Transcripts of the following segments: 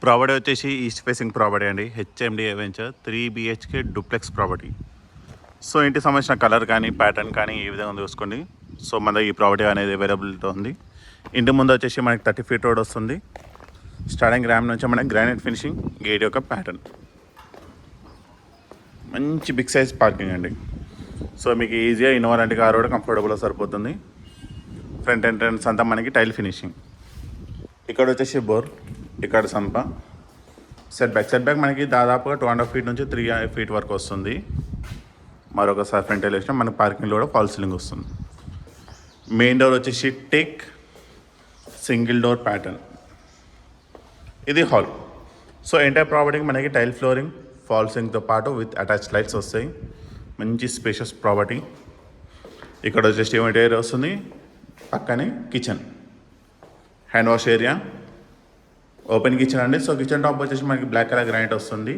Property వచ్చేసి east facing property అండి. HMDA venture 3 BHK duplex property. So ఇంటికి సంబంధించిన కలర్ కానీ ప్యాటర్న్ కానీ ఈ విధంగా చూసుకోండి. సో మన ఈ ప్రాపర్టీ అనేది అవైలబిలిటీ ఉంది. ఇంటి ముందు వచ్చేసి మనకి 30 feet రోడ్ వస్తుంది. స్టార్టింగ్ ర్యామ్ నుంచి మనకి గ్రానైట్ ఫినిషింగ్, గేట్ యొక్క ప్యాటర్న్, మంచి బిగ్ సైజ్ పార్కింగ్ అండి. సో మీకు ఈజీగా ఇన్నోవా లాంటి కార్ కూడా కంఫర్టబుల్గా సరిపోతుంది. ఫ్రంట్ ఎంట్రన్స్ అంతా మనకి టైల్ ఫినిషింగ్. ఇక్కడ వచ్చేసి బోర్, ఇక్కడ సంప. సెట్ బ్యాక్ మనకి దాదాపుగా 2.5 feet నుంచి 3 feet వరకు వస్తుంది. మరొకసారి ఫ్రంట్ ఎలివేషన్ మనకి పార్కింగ్లో కూడా ఫాల్ సీలింగ్ వస్తుంది. మెయిన్ డోర్ వచ్చేసి టేక్ సింగిల్ డోర్ ప్యాటర్న్. ఇది హాల్. సో ఎంటైర్ ప్రాపర్టీకి మనకి టైల్ ఫ్లోరింగ్, ఫాల్ సీలింగ్తో పాటు విత్ అటాచ్ లైట్స్ వస్తాయి. మంచి స్పేషియస్ ప్రాపర్టీ. ఇక్కడ వచ్చేసి ఏమిటి ఏరియా వస్తుంది, పక్కనే kitchen, hand wash area, open kitchen అండి. సో కిచెన్ టాప్ వచ్చేసి మనకి బ్లాక్ కలర్ గ్రానైట్ వస్తుంది.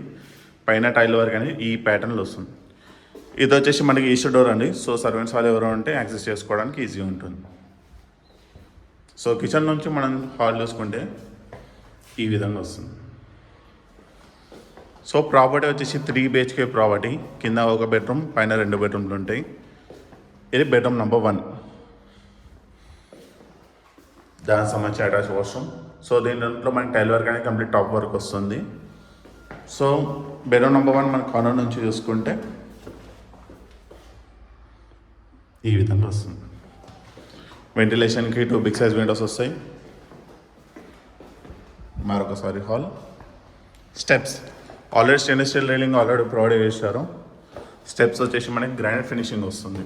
పైన టైల్ వర్క్ అనేది ఈ ప్యాటర్న్లో వస్తుంది. ఇది వచ్చేసి మనకి ఈస్ట్ డోర్ అండి. సో సర్వెంట్స్ వాళ్ళు ఎవరో ఉంటే యాక్సెస్ చేసుకోవడానికి ఈజీ ఉంటుంది. సో కిచెన్ నుంచి మనం హాల్ చూసుకుంటే ఈ విధంగా వస్తుంది. సో ప్రాపర్టీ వచ్చేసి 3 BHK ప్రాపర్టీ. కింద ఒక బెడ్రూమ్, పైన 2 bedrooms ఉంటాయి. ఇది బెడ్రూమ్ నెంబర్ 1. దానికి సంబంధించి అటాచ్ వాష్రూమ్. సో దీంట్లో మనకి టైల్ వర్క్ అనేది కంప్లీట్ టాప్ వర్క్ వస్తుంది. సో బెడ్రూమ్ నెంబర్ 1 మన కార్నర్ నుంచి చూసుకుంటే ఈ విధంగా వస్తుంది. వెంటిలేషన్కి 2 big size విండోస్ వస్తాయి. మరొకసారి hall. Steps already stainless steel railing already provide చేశారు. స్టెప్స్ వచ్చేసి మనకి గ్రానైట్ ఫినిషింగ్ వస్తుంది.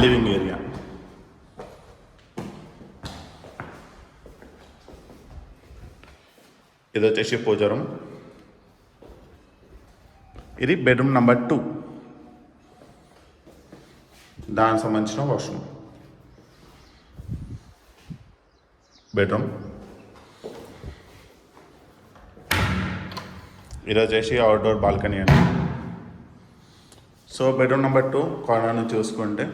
లివింగ్ ఏరియా, ఇది వచ్చేసి పూజ రూమ్. ఇది బెడ్రూమ్ నెంబర్ 2, దానికి సంబంధించిన వాష్రూమ్. బెడ్రూమ్, ఇది వచ్చేసి అవుట్డోర్ బాల్కనీ అండి. సో బెడ్రూమ్ నెంబర్ 2 కార్నర్ నుంచి చూసుకుంటే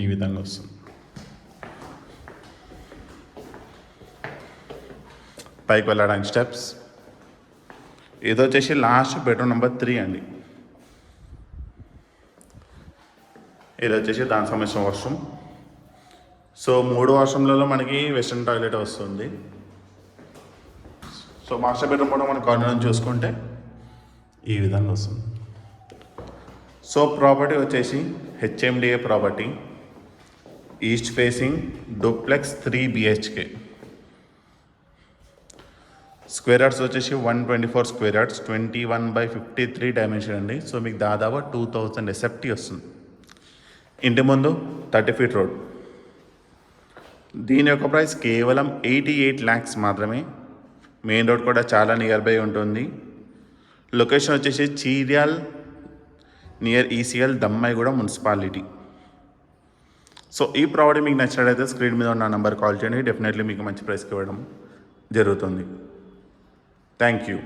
ఈ విధంగా వస్తుంది. పైకి వెళ్ళడానికి స్టెప్స్. ఇది వచ్చేసి లాస్ట్ బెడ్రూమ్ నెంబర్ 3 అండి. ఇది వచ్చేసి దానికి సంబంధించిన వాష్రూమ్. సో 3 వాష్రూమ్లలో మనకి వెస్ట్రన్ టాయిలెట్ వస్తుంది. సో మాస్టర్ బెడ్రూమ్ కూడా మన కార్నర్ నుంచి చూసుకుంటే ఈ విధంగా వస్తుంది. సో ప్రాపర్టీ వచ్చేసి HMDA property, east facing duplex 3 BHK. Square yards వచ్చేసి 124 స్క్వేర్ యార్డ్స్, 21/53 డైమెన్షన్ అండి. సో మీకు దాదాపు 2000 SFT వస్తుంది. ఇంటి ముందు 30 feet రోడ్. దీని యొక్క ప్రైస్ కేవలం 88 lakhs మాత్రమే. మెయిన్ రోడ్ కూడా చాలా నియర్ బై ఉంటుంది. లొకేషన్ వచ్చేసి Cheeryal near ECL Dammaiguda municipality. So ఈ ప్రాపర్టీ మీకు నచ్చినట్లయితే స్క్రీన్ మీద ఉన్న నెంబర్ కాల్ చేయండి. డెఫినెట్లీ మీకు మంచి ప్రైస్కి ఇవ్వడం జరుగుతుంది. Thank you.